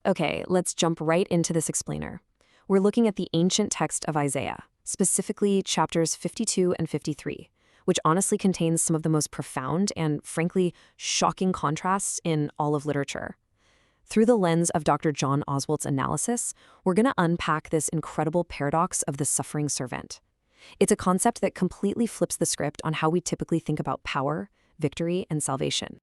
Okay, let's jump right into this explainer. We're looking at the ancient text of Isaiah, specifically chapters 52 and 53, which honestly contains some of the most profound and, frankly, shocking contrasts in all of literature. Through the lens of Dr. John Oswalt's analysis, we're going to unpack this incredible paradox of the suffering servant. It's a concept that completely flips the script on how we typically think about power, victory, and salvation.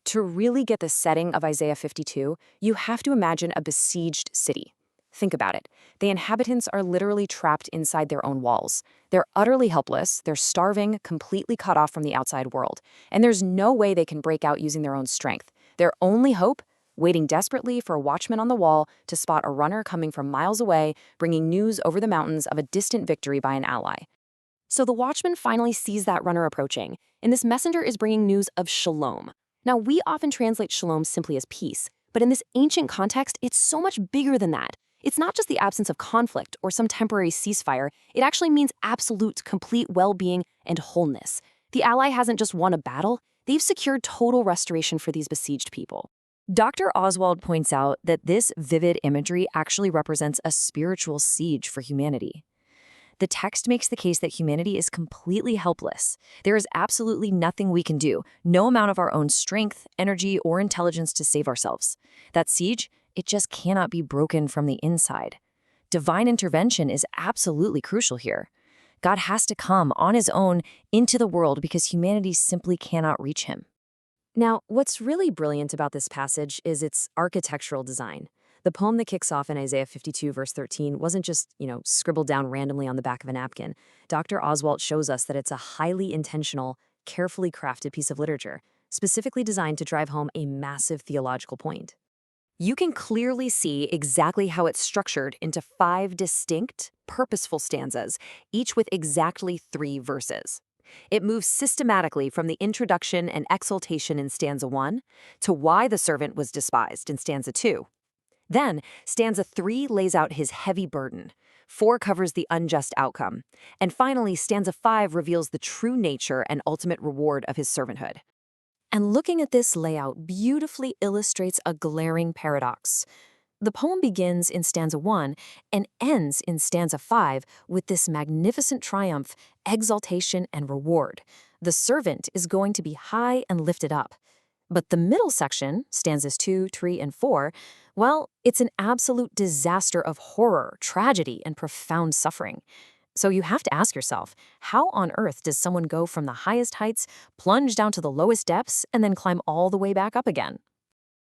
To really get the setting of Isaiah 52, you have to imagine a besieged city. Think about it. The inhabitants are literally trapped inside their own walls. They're utterly helpless, they're starving, completely cut off from the outside world, and there's no way they can break out using their own strength. Their only hope? Waiting desperately for a watchman on the wall to spot a runner coming from miles away, bringing news over the mountains of a distant victory by an ally. So the watchman finally sees that runner approaching, and this messenger is bringing news of shalom. Now, we often translate shalom simply as peace, but in this ancient context, it's so much bigger than that. It's not just the absence of conflict or some temporary ceasefire. It actually means absolute, complete well-being and wholeness. The ally hasn't just won a battle, they've secured total restoration for these besieged people. Dr. Oswalt points out that this vivid imagery actually represents a spiritual siege for humanity. The text makes the case that humanity is completely helpless. There is absolutely nothing we can do, no amount of our own strength, energy, or intelligence to save ourselves. That siege, it just cannot be broken from the inside. Divine intervention is absolutely crucial here. God has to come on his own into the world because humanity simply cannot reach him. Now, what's really brilliant about this passage is its architectural design. The poem that kicks off in Isaiah 52, verse 13, wasn't just, scribbled down randomly on the back of a napkin. Dr. Oswalt shows us that it's a highly intentional, carefully crafted piece of literature, specifically designed to drive home a massive theological point. You can clearly see exactly how it's structured into 5 distinct, purposeful stanzas, each with exactly 3 verses. It moves systematically from the introduction and exaltation in stanza 1 to why the servant was despised in stanza 2. Then, stanza 3 lays out his heavy burden, 4 covers the unjust outcome, and finally, stanza 5 reveals the true nature and ultimate reward of his servanthood. And looking at this layout beautifully illustrates a glaring paradox. The poem begins in stanza 1 and ends in stanza 5 with this magnificent triumph, exaltation, and reward. The servant is going to be high and lifted up. But the middle section, stanzas 2, 3, and 4, well, it's an absolute disaster of horror, tragedy, and profound suffering. So you have to ask yourself, how on earth does someone go from the highest heights, plunge down to the lowest depths, and then climb all the way back up again?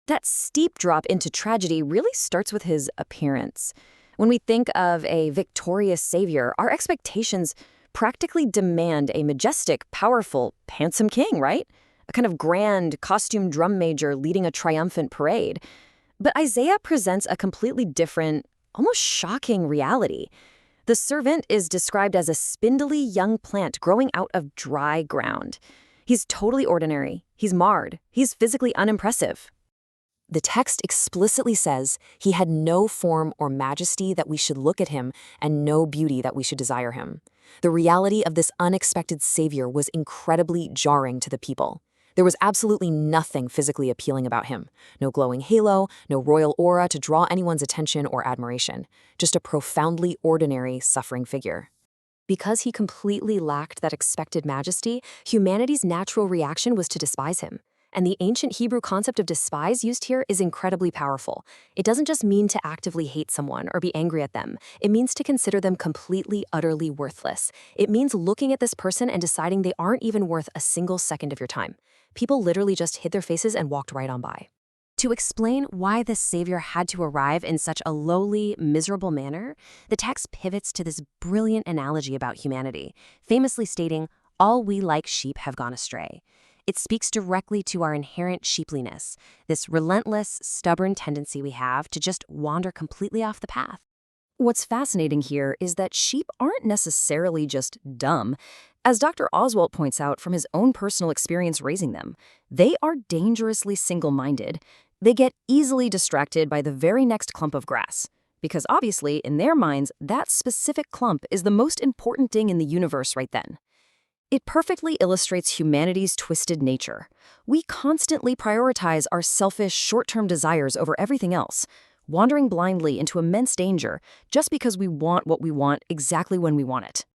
That steep drop into tragedy really starts with his appearance. When we think of a victorious savior, our expectations practically demand a majestic, powerful, handsome king, right? A kind of grand, costumed drum major leading a triumphant parade. But Isaiah presents a completely different, almost shocking reality. The servant is described as a spindly young plant growing out of dry ground. He's totally ordinary, he's marred, he's physically unimpressive. The text explicitly says he had no form or majesty that we should look at him and no beauty that we should desire him. The reality of this unexpected savior was incredibly jarring to the people. There was absolutely nothing physically appealing about him. No glowing halo, no royal aura to draw anyone's attention or admiration. Just a profoundly ordinary, suffering figure. Because he completely lacked that expected majesty, humanity's natural reaction was to despise him. And the ancient Hebrew concept of despise used here is incredibly powerful. It doesn't just mean to actively hate someone or be angry at them. It means to consider them completely, utterly worthless. It means looking at this person and deciding they aren't even worth a single second of your time. People literally just hid their faces and walked right on by. To explain why the Savior had to arrive in such a lowly, miserable manner, the text pivots to this brilliant analogy about humanity, famously stating, "All we like sheep have gone astray." It speaks directly to our inherent sheepliness, this relentless, stubborn tendency we have to just wander completely off the path. What's fascinating here is that sheep aren't necessarily just dumb. As Dr. Oswalt points out from his own personal experience raising them, they are dangerously single-minded. They get easily distracted by the very next clump of grass, because obviously, in their minds, that specific clump is the most important thing in the universe right then. It perfectly illustrates humanity's twisted nature. We constantly prioritize our selfish, short-term desires over everything else. wandering blindly into immense danger just because we want what we want exactly when we want it.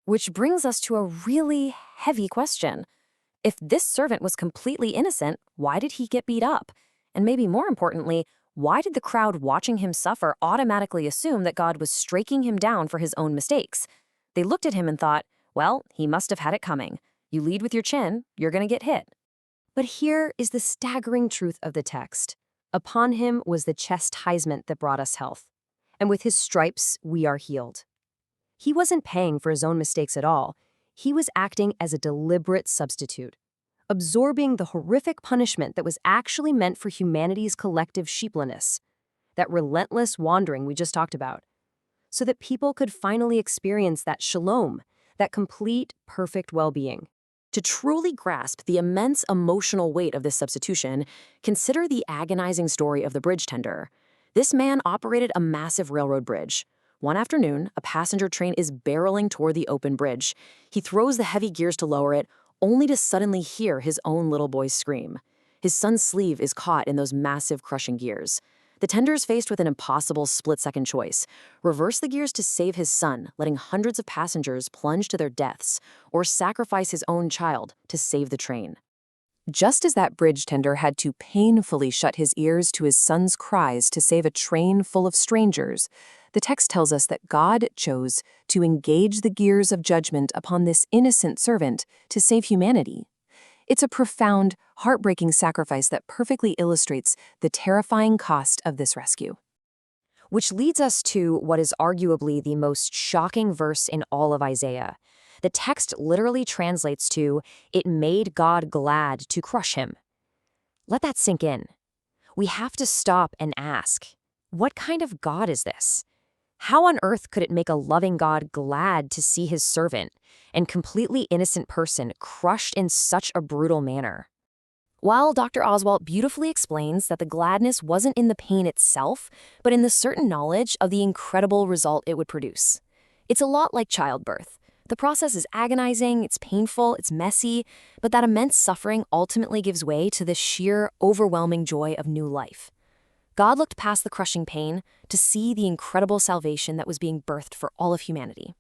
Which brings us to a really heavy question. If this servant was completely innocent, why did he get beat up? And maybe more importantly, why did the crowd watching him suffer automatically assume that God was striking him down for his own mistakes? They looked at him and thought, well, he must have had it coming. You lead with your chin, you're going to get hit. But here is the staggering truth of the text. Upon him was the chastisement that brought us health, and with his stripes we are healed. He wasn't paying for his own mistakes at all. He was acting as a deliberate substitute, absorbing the horrific punishment that was actually meant for humanity's collective sheepliness, that relentless wandering we just talked about, so that people could finally experience that shalom, that complete, perfect well-being. To truly grasp the immense emotional weight of this substitution, consider the agonizing story of the bridge tender. This man operated a massive railroad bridge. One afternoon, a passenger train is barreling toward the open bridge. He throws the heavy gears to lower it, only to suddenly hear his own little boy scream. His son's sleeve is caught in those massive crushing gears. The tender is faced with an impossible split-second choice: reverse the gears to save his son, letting hundreds of passengers plunge to their deaths, or sacrifice his own child to save the train. Just as that bridge tender had to painfully shut his ears to his son's cries to save a train full of strangers, the text tells us that God chose to engage the gears of judgment upon this innocent servant to save humanity. It's a profound, heartbreaking sacrifice that perfectly illustrates the terrifying cost of this rescue. Which leads us to what is arguably the most shocking verse in all of Isaiah. The text literally translates to, "It made God glad to crush him." Let that sink in. We have to stop and ask, what kind of God is this? How on earth could it make a loving God glad to see his servant and completely innocent person crushed in such a brutal manner? While Dr. Oswalt beautifully explains that the gladness wasn't in the pain itself, but in the certain knowledge of the incredible result it would produce. It's a lot like childbirth. The process is agonizing, it's painful, it's messy, but that immense suffering ultimately gives way to the sheer, overwhelming joy of new life. God looked past the crushing pain to see the incredible salvation that was being birthed for all of humanity.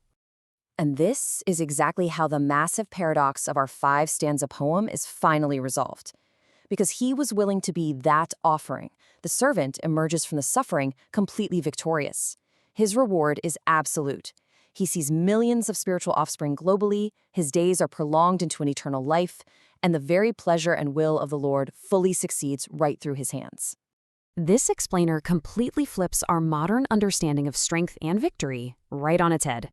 And this is exactly how the massive paradox of our 5-stanza poem is finally resolved. Because he was willing to be that offering, the servant emerges from the suffering completely victorious. His reward is absolute. He sees millions of spiritual offspring globally, his days are prolonged into an eternal life, and the very pleasure and will of the Lord fully succeeds right through his hands. This explainer completely flips our modern understanding of strength and victory right on its head.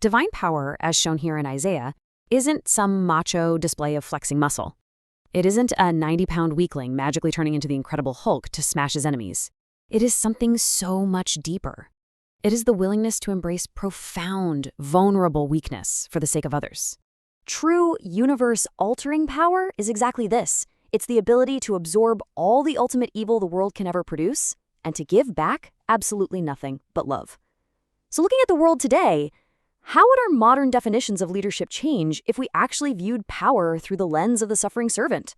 Divine power, as shown here in Isaiah, isn't some macho display of flexing muscle. It isn't a 90-pound weakling magically turning into the Incredible Hulk to smash his enemies. It is something so much deeper. It is the willingness to embrace profound, vulnerable weakness for the sake of others. True universe-altering power is exactly this. It's the ability to absorb all the ultimate evil the world can ever produce and to give back absolutely nothing but love. So looking at the world today, how would our modern definitions of leadership change if we actually viewed power through the lens of the suffering servant?